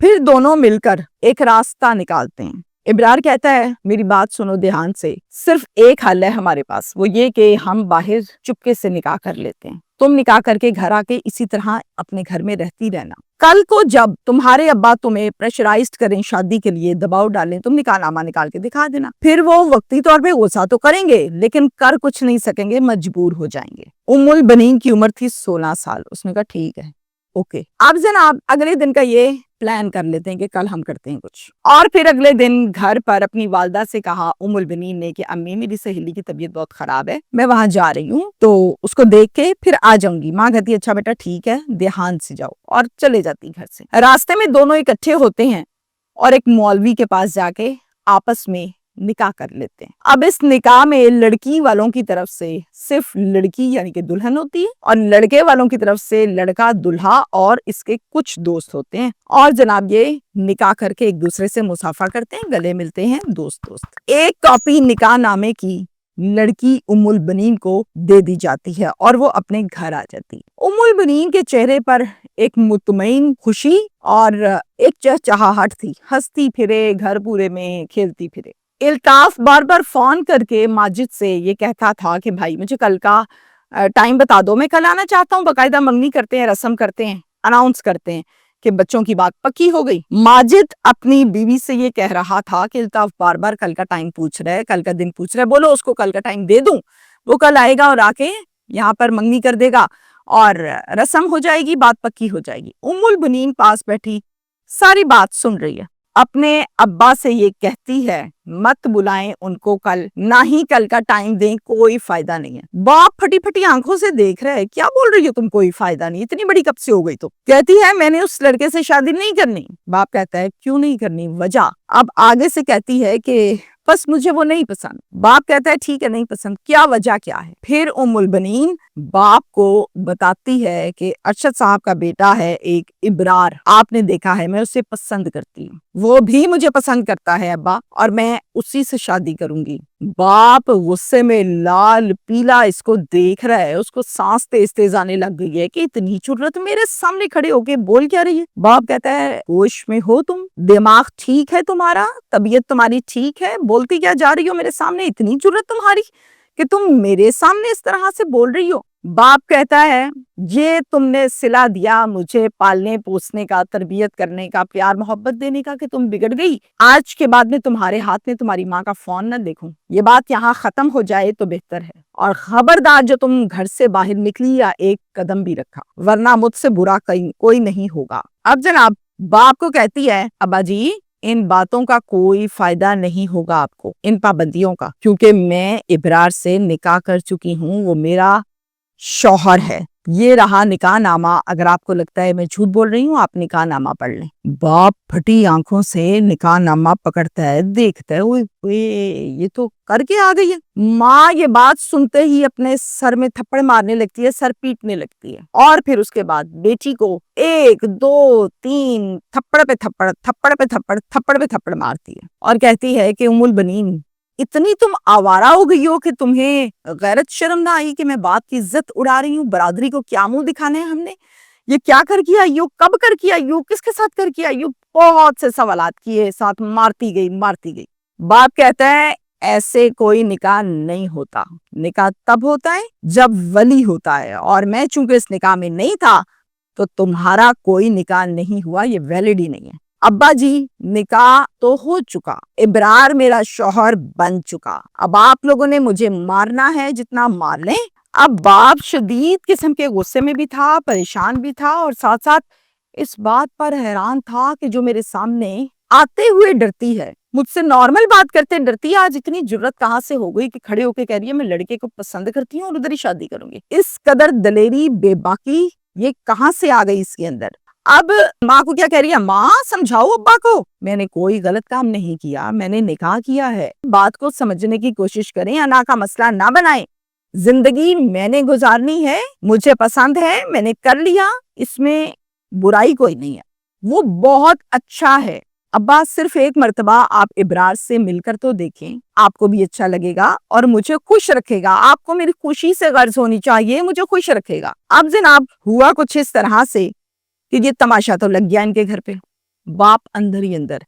پھر دونوں مل کر ایک راستہ نکالتے ہیں۔ ابرار کہتا ہے میری بات سنو دھیان سے، صرف ایک حل ہے ہمارے پاس، وہ یہ کہ ہم باہر چپکے سے نکاح کر لیتے ہیں، تم نکاح کر کے گھر آ کے اسی طرح اپنے گھر میں رہتی رہنا، کل کو جب تمہارے ابا تمہیں پریشرائزڈ کریں شادی کے لیے، دباؤ ڈالیں، تم نکاح نامہ نکال کے دکھا دینا، پھر وہ وقتی طور پہ غصہ تو کریں گے لیکن کر کچھ نہیں سکیں گے، مجبور ہو جائیں گے۔ ام البنین کی عمر تھی 16 سال۔ اس نے کہا ٹھیک ہے، اوکے۔ اب جناب اگلے دن کا یہ پلان کر لیتے ہیں کہ کل ہم کرتے ہیں کچھ، اور پھر اگلے دن گھر پر اپنی والدہ سے کہا ام البنین نے کہ امی میری سہیلی کی طبیعت بہت خراب ہے، میں وہاں جا رہی ہوں تو اس کو دیکھ کے پھر آ جاؤں گی۔ ماں کہتی ہے اچھا بیٹا ٹھیک ہے، دھیان سے جاؤ، اور چلے جاتی گھر سے۔ راستے میں دونوں اکٹھے ہوتے ہیں اور ایک مولوی کے پاس جا کے آپس میں نکاح کر لیتے ہیں۔ اب اس نکاح میں لڑکی والوں کی طرف سے صرف لڑکی یعنی کہ دلہن ہوتی ہے، اور لڑکے والوں کی طرف سے لڑکا، دلہا اور اس کے کچھ دوست ہوتے ہیں، اور جناب یہ نکاح کر کے ایک دوسرے سے مصافحہ کرتے ہیں، گلے ملتے ہیں، دوست۔ ایک کاپی نکاح نامے کی لڑکی ام البنین کو دے دی جاتی ہے اور وہ اپنے گھر آ جاتی ہے۔ ام البنین کے چہرے پر ایک مطمئن خوشی اور ایک چہچہاہٹ تھی، ہنستی پھرے، گھر پورے میں کھیلتی پھرے۔ الطاف بار بار فون کر کے ماجد سے یہ کہتا تھا کہ بھائی مجھے کل کا ٹائم بتا دو، میں کل آنا چاہتا ہوں، باقاعدہ منگنی کرتے ہیں، رسم کرتے ہیں، اناؤنس کرتے ہیں کہ بچوں کی بات پکی ہو گئی۔ ماجد اپنی بیوی سے یہ کہہ رہا تھا کہ الطاف بار بار کل کا ٹائم پوچھ رہا ہے، کل کا دن پوچھ رہا ہے، بولو اس کو کل کا ٹائم دے دوں، وہ کل آئے گا اور آ کے یہاں پر منگنی کر دے گا اور رسم ہو جائے گی، بات پکی ہو جائے گی۔ ام البنین پاس بیٹھی ساری بات سن رہی ہے، اپنے ابا سے یہ کہتی ہے مت بلائیں ان کو کل، نہ ہی کل کا ٹائم دیں، کوئی فائدہ نہیں ہے۔ باپ پھٹی پھٹی آنکھوں سے دیکھ رہا ہے، کیا بول رہی ہو تم، کوئی فائدہ نہیں، اتنی بڑی کب سے ہو گئی تو؟ کہتی ہے میں نے اس لڑکے سے شادی نہیں کرنی۔ باپ کہتا ہے کیوں نہیں کرنی، وجہ؟ اب آگے سے کہتی ہے کہ بس مجھے وہ نہیں پسند۔ باپ کہتا ہے ٹھیک ہے نہیں پسند، کیا وجہ کیا ہے؟ پھر ام البنین باپ کو بتاتی ہے کہ ارشد صاحب کا بیٹا ہے ایک ابرار، آپ نے دیکھا ہے، میں اسے پسند کرتی ہوں، وہ بھی مجھے پسند کرتا ہے ابا، اور میں اسی سے شادی کروں گی۔ باپ غصے میں لال پیلا اس کو دیکھ رہا ہے، اس کو سانس تیز تیز آنے لگ گئی ہے کہ اتنی جرأت، میرے سامنے کھڑے ہو کے بول کیا رہی ہے؟ باپ کہتا ہے ہوش میں ہو تم؟ دماغ ٹھیک ہے تمہارا؟ طبیعت تمہاری ٹھیک ہے؟ بولتی کیا جا رہی ہو میرے سامنے؟ اتنی جرأت تمہاری کہ تم میرے سامنے اس طرح سے بول رہی ہو؟ باپ کہتا ہے یہ تم نے صلہ دیا مجھے پالنے پوسنے کا، تربیت کرنے کا، پیار محبت دینے کا، کہ تم بگڑ گئی، آج کے بعد میں تمہارے ہاتھ میں تمہاری ماں کا فون نہ دیکھوں، یہ بات یہاں ختم ہو جائے تو بہتر ہے، اور خبردار جو تم گھر سے باہر نکلی یا ایک قدم بھی رکھا، ورنہ مجھ سے برا کوئی نہیں ہوگا۔ اب جناب باپ کو کہتی ہے ابا جی ان باتوں کا کوئی فائدہ نہیں ہوگا آپ کو، ان پابندیوں کا، کیونکہ میں ابرار سے نکاح کر چکی ہوں، وہ میرا شوہر ہے۔ یہ رہا نکاح نامہ، اگر آپ کو لگتا ہے میں جھوٹ بول رہی ہوں آپ نکاح نامہ پڑھ لیں۔ باپ پھٹی آنکھوں سے نکاح نامہ پکڑتا ہے، دیکھتا ہے اوئے یہ تو کر کے آ گئی ہے۔ ماں یہ بات سنتے ہی اپنے سر میں تھپڑ مارنے لگتی ہے، سر پیٹنے لگتی ہے، اور پھر اس کے بعد بیٹی کو 1 2 3 تھپڑ پہ تھپڑ، تھپڑ پہ تھپڑ، تھپڑ پہ تھپڑ مارتی ہے، اور کہتی ہے کہ ام البنین اتنی تم آوارہ ہو گئی ہو کہ تمہیں غیرت شرم نہ آئی کہ میں باپ کی عزت اڑا رہی ہوں، برادری کو کیا منہ دکھانے ہیں ہم نے، یہ کیا کر کے آئی ہو، کب کر کے آئی ہو، کس کے ساتھ کر کے آئی ہو؟ بہت سے سوالات کیے، ساتھ مارتی گئی۔ باپ کہتا ہے ایسے کوئی نکاح نہیں ہوتا، نکاح تب ہوتا ہے جب ولی ہوتا ہے، اور میں چونکہ اس نکاح میں نہیں تھا تو تمہارا کوئی نکاح نہیں ہوا، یہ ویلڈ ہی نہیں ہے۔ ابا جی نکاح تو ہو چکا، ابرار میرا شوہر بن چکا، اب آپ لوگوں نے مجھے مارنا ہے جتنا مار لیں۔ اب باپ شدید قسم کے غصے میں بھی تھا، پریشان بھی تھا، اور ساتھ ساتھ اس بات پر حیران تھا کہ جو میرے سامنے آتے ہوئے ڈرتی ہے، مجھ سے نارمل بات کرتے ڈرتی ہے، آج اتنی جرأت کہاں سے ہو گئی کہ کھڑے ہو کے کہہ رہی ہے میں لڑکے کو پسند کرتی ہوں اور ادھر ہی شادی کروں گی۔ اس قدر دلیری، بے باکی یہ کہاں سے آ گئی اس کے اندر؟ اب ماں کو کیا کہہ رہی ہے، ماں سمجھاؤ ابا کو، میں نے کوئی غلط کام نہیں کیا، میں نے نکاح کیا ہے، بات کو سمجھنے کی کوشش کریں، انا کا مسئلہ نہ بنائیں، زندگی میں نے گزارنی ہے، مجھے پسند ہے، میں نے کر لیا، اس میں برائی کوئی نہیں ہے، وہ بہت اچھا ہے۔ ابا صرف ایک مرتبہ آپ ابرار سے مل کر تو دیکھیں، آپ کو بھی اچھا لگے گا اور مجھے خوش رکھے گا، آپ کو میری خوشی سے غرض ہونی چاہیے، مجھے خوش رکھے گا۔ اب جناب ہوا کچھ اس طرح سے کہ یہ تماشا تو لگ گیا ان کے گھر پہ، باپ اندر ہی اندر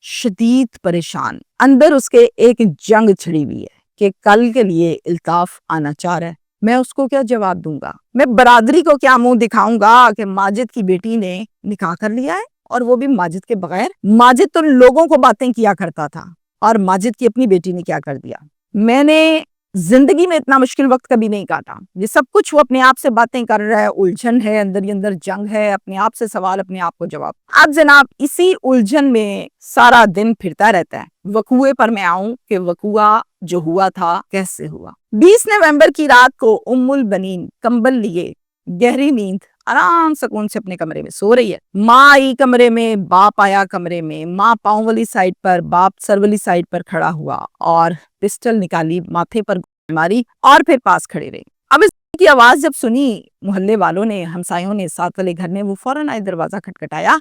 شدید پریشان، اندر اس کے ایک جنگ چھڑی ہوئی ہے کہ کل کے لیے الطاف آنا چاہ رہا ہے، میں اس کو کیا جواب دوں گا؟ میں برادری کو کیا منہ دکھاؤں گا کہ ماجد کی بیٹی نے نکاح کر لیا ہے، اور وہ بھی ماجد کے بغیر؟ ماجد تو لوگوں کو باتیں کیا کرتا تھا، اور ماجد کی اپنی بیٹی نے کیا کر دیا؟ میں نے زندگی میں اتنا مشکل وقت کبھی نہیں کاٹا۔ یہ سب کچھ وہ اپنے آپ سے باتیں کر رہا ہے، الجھن ہے، اندر ہی اندر جنگ ہے، اپنے آپ سے سوال، اپنے آپ کو جواب۔ اب جناب اسی الجھن میں سارا دن پھرتا رہتا ہے۔ وقوعے پر میں آؤں کہ وقوعہ جو ہوا تھا کیسے ہوا۔ 20 نومبر کی رات کو ام البنین کمبل لیے گہری نیند آرام سکون سے اپنے کمرے میں سو رہی ہے۔ ماں آئی کمرے میں، باپ آیا کمرے میں، ماں پاؤں والی سائڈ پر، باپ سر والی سائڈ پر کھڑا ہوا اور پسٹل نکالی، ماتھے پر ماری اور پھر پاس کھڑے رہے۔ اب اس کی آواز جب سنی محلے والوں نے، ہمسایوں نے، ساتھ والے گھر نے، وہ فوراً آئے، دروازہ کھٹکھٹایا،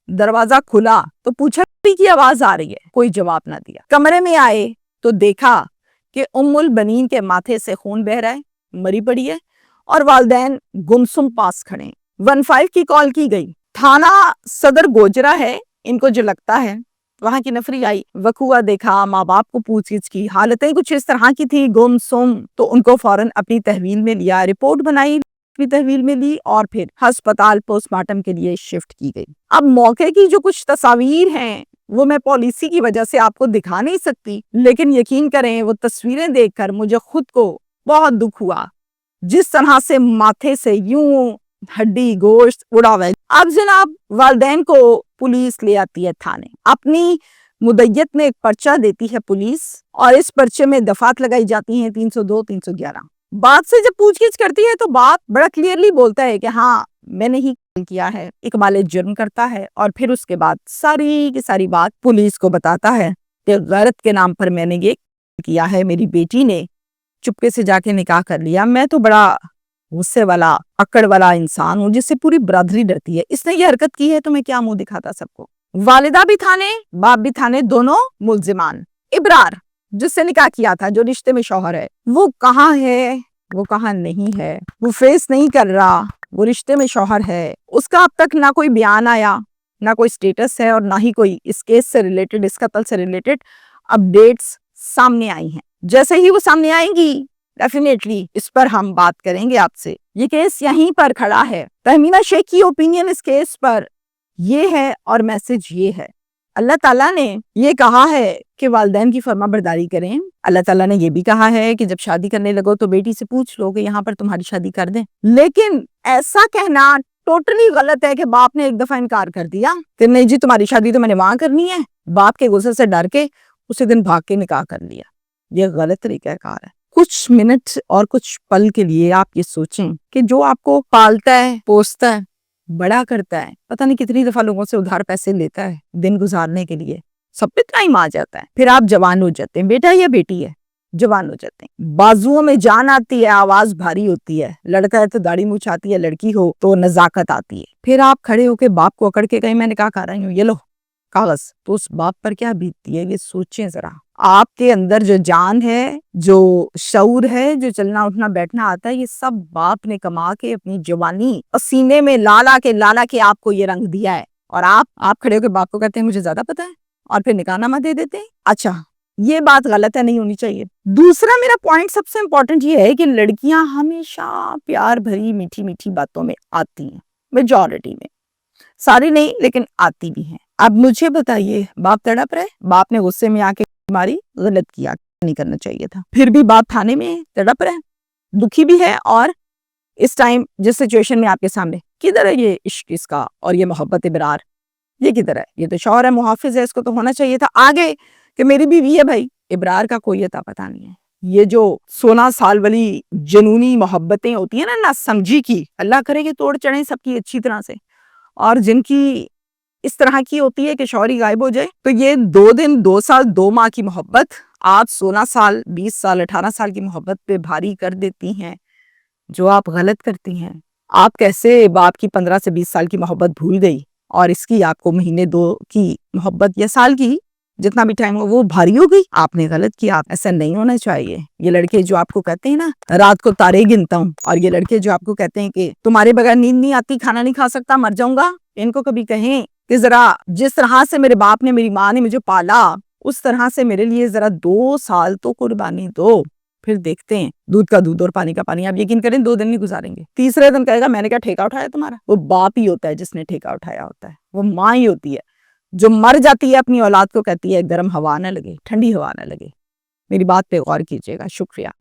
دروازہ کھلا تو پوچھا کی آواز آ رہی ہے، کوئی جواب نہ دیا۔ کمرے میں آئے تو دیکھا کہ ام البنین کے ماتھے سے خون بہ رہا ہے، مری پڑی ہے، اور والدین گمسم پاس کھڑے ہیں۔ 15 کی کال کی گئی، تھانہ صدر گوجرا ہے ان کو جو لگتا ہے، وہاں کی نفری آئی، وقوعہ دیکھا، ماں باپ کو پوچھ گچھ کی، حالتیں کچھ اس طرح کی تھی گم سم، تو ان کو فوراً اپنی تحویل میں لیا، رپورٹ بنائی، اپنی تحویل میں لی، اور پھر ہسپتال پوسٹ مارٹم کے لیے شفٹ کی گئی۔ اب موقع کی جو کچھ تصاویر ہیں وہ میں پالیسی کی وجہ سے آپ کو دکھا نہیں سکتی، لیکن یقین کریں وہ تصویریں دیکھ کر مجھے خود کو بہت دکھ ہوا، جس طرح سے ماتھے سے یوں ہڈی گوشت اڑا ہوا ہے۔ اب جناب والدین کو پولیس لے آتی ہے تھانے، اپنی مدعیت میں ایک پرچہ دیتی ہے پولیس، اور اس پرچے میں دفعات لگائی جاتی ہیں 302 311۔ بات سے جب پوچھ گچھ کرتی ہے تو بات بڑا کلیئرلی بولتا ہے کہ ہاں میں نے ہی کیا ہے، اقبال جرم کرتا ہے، اور پھر اس کے بعد ساری کی ساری بات پولیس کو بتاتا ہے کہ غیرت کے نام پر میں نے یہ کیا ہے، میری بیٹی نے چپکے سے جا کے نکاح کر لیا، میں تو بڑا غصے والا اکڑ والا انسان ہوں جس سے پوری برادری ڈرتی ہے، اس نے یہ حرکت کی ہے تو میں کیا منہ دکھاتا سب کو۔ والدہ بھی تھانے، باپ بھی تھانے، دونوں ملزمان۔ ابرار جس سے نکاح کیا تھا، جو رشتے میں شوہر ہے، وہ کہاں ہے، وہ کہاں نہیں ہے، وہ فیس نہیں کر رہا، وہ رشتے میں شوہر ہے، اس کا اب تک نہ کوئی بیان آیا، نہ کوئی سٹیٹس ہے، اور نہ ہی کوئی اس کیس سے ریلیٹڈ، اس قتل سے ریلیٹڈ اپڈیٹس سامنے آئی ہیں۔ جیسے ہی وہ سامنے آئیں گی ڈیفینیٹلی اس پر ہم بات کریں گے آپ سے۔ یہ کیس یہیں پر کھڑا ہے۔ تہمینہ شیخ کی اوپینین اس کیس پر یہ ہے، اور میسج یہ ہے، اللہ تعالیٰ نے یہ کہا ہے کہ والدین کی فرما برداری کریں۔ اللہ تعالیٰ نے یہ بھی کہا ہے کہ جب شادی کرنے لگو تو بیٹی سے پوچھ لو کہ یہاں پر تمہاری شادی کر دیں، لیکن ایسا کہنا ٹوٹلی غلط ہے کہ باپ نے ایک دفعہ انکار کر دیا کہ نہیں جی تمہاری شادی تو میں نے وہاں کرنی ہے، باپ کے غصے سے ڈر کے اسی دن بھاگ کے نکاح کر لیا۔ یہ غلط طریقہ کار ہے۔ کچھ منٹ اور کچھ پل کے لیے آپ یہ سوچیں کہ جو آپ کو پالتا ہے، پوستا ہے، بڑا کرتا ہے، پتہ نہیں کتنی دفعہ لوگوں سے ادھار پیسے لیتا ہے دن گزارنے کے لیے، سب پہ ٹائم آ جاتا ہے، پھر آپ جوان ہو جاتے ہیں، بیٹا یا بیٹی ہے، جوان ہو جاتے ہیں، بازوؤں میں جان آتی ہے، آواز بھاری ہوتی ہے، لڑکا ہے تو داڑھی مونچھ آتی ہے، لڑکی ہو تو نزاکت آتی ہے، پھر آپ کھڑے ہو کے باپ کو اکڑ کے کہیں میں نکاح کر رہی ہوں، یہ لو کاغذ، تو اس باپ پر کیا بیتتی ہے یہ سوچیں ذرا۔ آپ کے اندر جو جان ہے، جو شعور ہے، جو چلنا اٹھنا بیٹھنا آتا ہے، یہ سب باپ نے کما کے اپنی جوانی سینے میں لالا کے آپ کو یہ رنگ دیا ہے، اور آپ کھڑے ہو کے باپ کو کہتے ہیں مجھے زیادہ پتا ہے، اور پھر نکاح نامہ دے دیتے ہیں۔ اچھا یہ بات غلط ہے، نہیں ہونی چاہیے۔ دوسرا میرا پوائنٹ سب سے امپورٹنٹ یہ ہے کہ لڑکیاں ہمیشہ پیار بھری میٹھی میٹھی باتوں میں آتی ہیں، میجورٹی میں، ساری نہیں لیکن آتی بھی ہیں۔ اب مجھے بتائیے، باپ تڑپ رہے، باپ نے غصے میں آ کے ماری، غلط کیا، نہیں کرنا چاہیے تھا، پھر بھی باپ تھانے میں تڑپ رہے، دکھی بھی ہے، اور اس ٹائم جس سچویشن میں آپ کے سامنے، کدھر ہے یہ عشق اس کا اور یہ محبت ابرار، یہ کدھر ہے؟ یہ تو شوہر ہے، محافظ ہے، اس کو تو ہونا چاہیے تھا آگے کہ میری بیوی ہے بھائی۔ ابرار کا کوئی عطا پتہ نہیں ہے۔ یہ جو 16 سال والی جنونی محبتیں ہوتی ہیں نا سمجھی کی، اللہ کرے کہ توڑ چڑھیں سب کی اچھی طرح سے، اور جن کی اس طرح کی ہوتی ہے کہ شوہر ہی غائب ہو جائے، تو یہ 2 دن 2 سال 2 ماہ کی محبت آپ 16 سال 20 سال 18 سال کی محبت پہ بھاری کر دیتی ہیں، جو آپ غلط کرتی ہیں۔ آپ کیسے باپ کی 15 سے 20 سال کی محبت بھول گئی، اور اس کی آپ کو مہینے 2 کی محبت یا سال کی جتنا بھی ٹائم ہو وہ بھاری ہو گئی؟ آپ نے غلط کیا، ایسا نہیں ہونا چاہیے۔ یہ لڑکے جو آپ کو کہتے ہیں نا رات کو تارے گنتا ہوں، اور یہ لڑکے جو آپ کو کہتے ہیں کہ تمہارے بغیر نیند نہیں آتی، کھانا نہیں کھا سکتا، مر جاؤں گا، ان کو کبھی کہیں کہ ذرا جس طرح سے میرے باپ نے، میری ماں نے مجھے پالا، اس طرح سے میرے لیے ذرا 2 سال تو قربانی دو، پھر دیکھتے ہیں۔ دودھ کا دودھ اور پانی کا پانی۔ آپ یقین کریں 2 دن نہیں گزاریں گے، تیسرے دن کہے گا میں نے کیا ٹھیکہ اٹھایا تمہارا؟ وہ باپ ہی ہوتا ہے جس نے ٹھیکہ اٹھایا ہوتا ہے، وہ ماں ہی ہوتی ہے جو مر جاتی ہے اپنی اولاد کو کہتی ہے گرم ہوا نہ لگے، ٹھنڈی ہوا نہ لگے۔ میری بات پہ غور کیجیے گا۔ شکریہ۔